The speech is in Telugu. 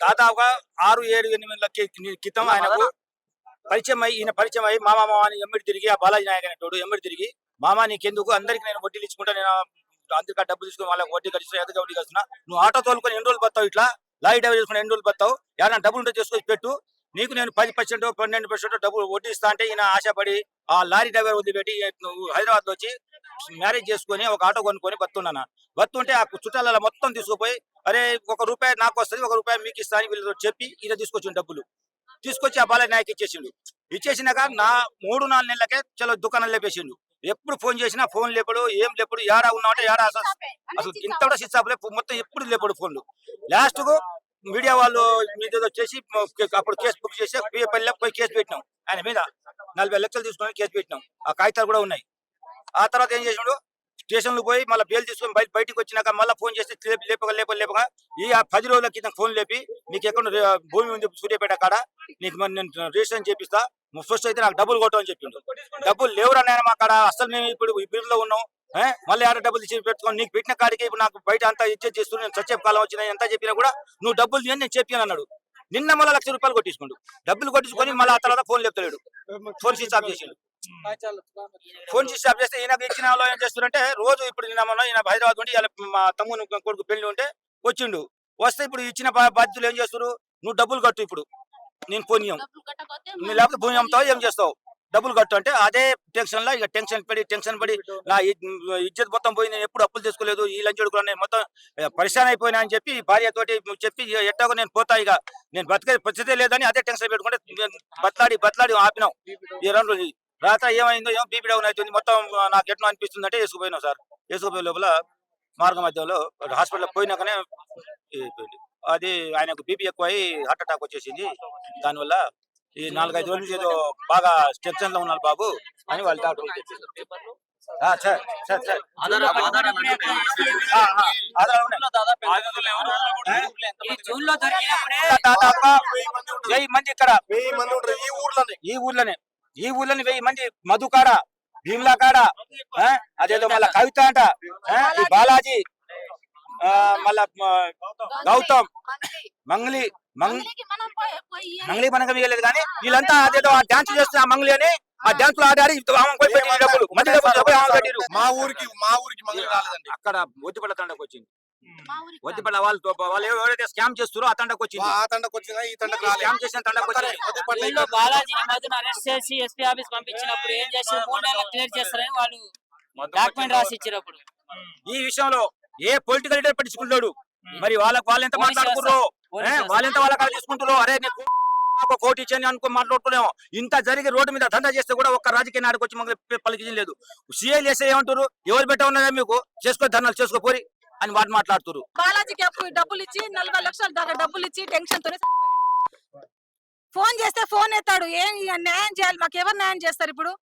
దాదాపుగా 6-7-8 క్రితం ఆయనకు ఈయన పరిచయం అయ్యి మామ అని ఎమ్మిడి తిరిగి ఆ బాలాజీ నాయక్ అనేటోడు ఎమ్మిడి తిరిగి మామ నీకెందుకు అందరికి నేను వడ్డీలు ఇచ్చుకుంటా, నేను అందుక డబ్బులు తీసుకుని వాళ్ళకి వడ్డీ కట్టిస్తున్నా ఎదుగా వడ్డీ కడుతున్నా, నువ్వు ఆటో తోలుకొని ఎన్ని రోజులు బతావు, ఇట్లా లారీ డ్రైవర్ చేసుకుని ఎన్ని రోజులు బతావు, ఏదైనా డబ్బులు ఉంటే చేసుకొని పెట్టు, నీకు నేను 10% 12% డబ్బులు వడ్డీ ఇస్తా అంటే ఈయన ఆశపడి ఆ లారీ డ్రైవర్ వదిలిపెట్టి నువ్వు హైదరాబాద్ వచ్చి మ్యారేజ్ చేసుకుని ఒక ఆటో కొనుక్కొని బతున్నాను. బతుంటే ఆ చుట్టాల మొత్తం తీసుకుపోయి అరే ₹1 నాకు వస్తుంది, ₹1 మీకు ఇస్తా అని వీళ్ళతో చెప్పి ఈయన తీసుకొచ్చిన డబ్బులు తీసుకొచ్చి ఆ బాలయ్య నాయక్ ఇచ్చేసిండు. ఇచ్చేసినాక నా 3-4 నెలలకే చలో దుకాణం లేపేసిండు. ఎప్పుడు ఫోన్ చేసినా ఫోన్ లేపడు, ఏం లేపడు, ఏడా ఉన్నామంటే ఏడా అసలు ఇంత కూడా స్విచ్ ఆఫ్ మొత్తం ఎప్పుడు లేపడు ఫోన్లు. లాస్ట్ కు మీడియా వాళ్ళు మీద వచ్చేసి అప్పుడు కేసు బుక్ చేసి పల్లె పోయి కేసు పెట్టినాం, ఆయన మీద 40 లక్షలు తీసుకొని కేసు పెట్టినాం. ఆ కాగితాలు కూడా ఉన్నాయి. ఆ తర్వాత ఏం చేసినాడు, స్టేషన్ లో పోయి మళ్ళీ బెయిల్ తీసుకొని బయటికి వచ్చినాక మళ్ళీ ఫోన్ చేసి లేపగా ఈ 10 రోజుల క్రితం ఫోన్ లేపి నీకు ఎక్కడ భూమి ఉంది సూర్యాపేట కాడ, నీకు మరి నేను రిజిస్ట్రేషన్ చేపిస్తా, ఫస్ట్ అయితే నాకు డబ్బులు కొట్టమని చెప్పిండు. డబ్బులు లేవురన్నా మా కాడ, అసలు మేము ఇప్పుడు బిల్లులో ఉన్నాం, మళ్ళీ ఆడ డబ్బులు ఇచ్చి పెట్టుకొని నీకు పెట్టిన కాడికి ఇప్పుడు నాకు బయట అంతా ఇచ్చేది చేస్తూ నేను సత్యం కాలం వచ్చినా ఎంత చెప్పినా కూడా నువ్వు డబ్బులు తీయని నేను చెప్పాను అన్నాడు. నిన్న మళ్ళీ ₹1,00,000 కొట్టించుకోండు. డబ్బులు కొట్టించుకొని మళ్ళీ ఆ తర్వాత ఫోన్ లేపుతలేడు, ఫోన్ స్విచ్ ఆఫ్ చేసిండు. ఫోన్ స్విచ్ ఆఫ్ చేస్తే ఈయనకు ఇచ్చిన వాళ్ళు ఏం చేస్తున్నారంటే రోజు ఇప్పుడు నిన్న మొన్న ఈయన హైదరాబాద్ ఉండి మా తమ్ముని కొడుకు పెళ్లి ఉంటే వచ్చిండు. వస్తే ఇప్పుడు ఇచ్చిన బాధ్యతలు ఏం చేస్తారు, నువ్వు డబ్బులు కట్టు, ఇప్పుడు నేను పోనీయం, నువ్వు లేకపోతే భూమి అమ్ముతావు ఏం చేస్తావు, డబ్బులు కట్టు అంటే అదే టెన్షన్ లా ఇక టెన్షన్ పడి నా ఇజ్జత్ మొత్తం పోయి, నేను ఎప్పుడు అప్పులు తీసుకోలేదు, ఈ లంచడుకులు మొత్తం పరిశాన్ అయిపోయినా అని చెప్పి భార్యతోటి చెప్పి ఎట్టాగో నేను పోతా, ఇక నేను బతికే పరిస్థితే లేదని అదే టెన్షన్ పెట్టుకుంటే బతలాడి ఆపినాం. ఈ 2 రోజులు రాత్రి ఏమైందో ఏమో బీపీ డౌన్ అవుతుంది, మొత్తం నాకు ఎట్లా అనిపిస్తుంది అంటే వేసుకుపోయినాం సార్. వేసుకుపోయే లోపల మార్గ మధ్యంలో హాస్పిటల్ పోయినాకనే అయిపోయింది. అది ఆయనకు బీపీ ఎక్కువ అయ్యి హార్ట్ అటాక్ వచ్చేసింది. దానివల్ల ఈ 4-5 రోజుల నుంచి ఏదో బాగా టెన్షన్ లో ఉన్నారు బాబు అని వాళ్ళు డాక్టర్ దాదాపుగా 1000 మంది ఇక్కడ ఈ ఊర్లోనే 1000 మంది మధుకాడ, భీమ్లా కాడ, అదేదో మళ్ళా కవిత అంట, ఈ బాలాజీ, మళ్ళా గౌతమ్, మంగ్లీ మనకు ఇవ్వలేదు కానీ వీళ్ళంతా అదేదో ఆ డాన్స్ చేస్తున్న ఆ మంగ్లీ అని ఆ డాన్స్ లో ఆడారు. డబ్బులు మా ఊరికి మంగళి రాలేదండి, అక్కడ ఒద్దిపల్ల తండకు వచ్చింది. ఒద్దిపల్ల వాళ్ళు ఎవరైతే స్కామ్ చేస్తారో ఆ తండకు వచ్చింది, ఈ తండకు స్కామ్ చేసిన తండకు వచ్చింది. బాలాజీని మధును అరెస్ట్ చేసి ఎస్పీ ఆఫీస్ పంపించినప్పుడు ఏం చేసి 3 నెలలు క్లియర్ చేస్తారని వాళ్ళు డాక్యుమెంట్ రాసి ఇచ్చినప్పుడు ఈ విషయంలో ఏ పొలిటికల్ లీడర్ పట్టించుకుంటాడు, మరి వాళ్ళు ఎంత మాట్లాడుకుర్రో, వాళ్ళెంత వాళ్ళ కాడ తీసుకుంటారో, అరే నీకు ఒక కోటి ఇచ్చని అనుకో మాట్లాడుతున్నాం. ఇంత జరిగి రోడ్డు మీద దందా చేస్తే కూడా ఒక్క రాజకీయ నాయకుడు వచ్చి మమ్మల్ని పలికి లేదు. సీఐలు వేస్తే ఏమంటారు, ఎవరు పెట్ట ఉన్నదా మీకు, చేసుకో ధర్నాలు చేసుకోపోరి అని వాడు మాట్లాడుతారు. బాలాజీకి డబ్బులు ఇచ్చి 40 లక్షల దాకా డబ్బులు ఇచ్చి టెన్షన్ తోనే ఫోన్ చేస్తే ఫోన్ ఎత్తాడు. ఏం న్యాయం చేయాలి, మాకు ఎవరు న్యాయం చేస్తారు ఇప్పుడు?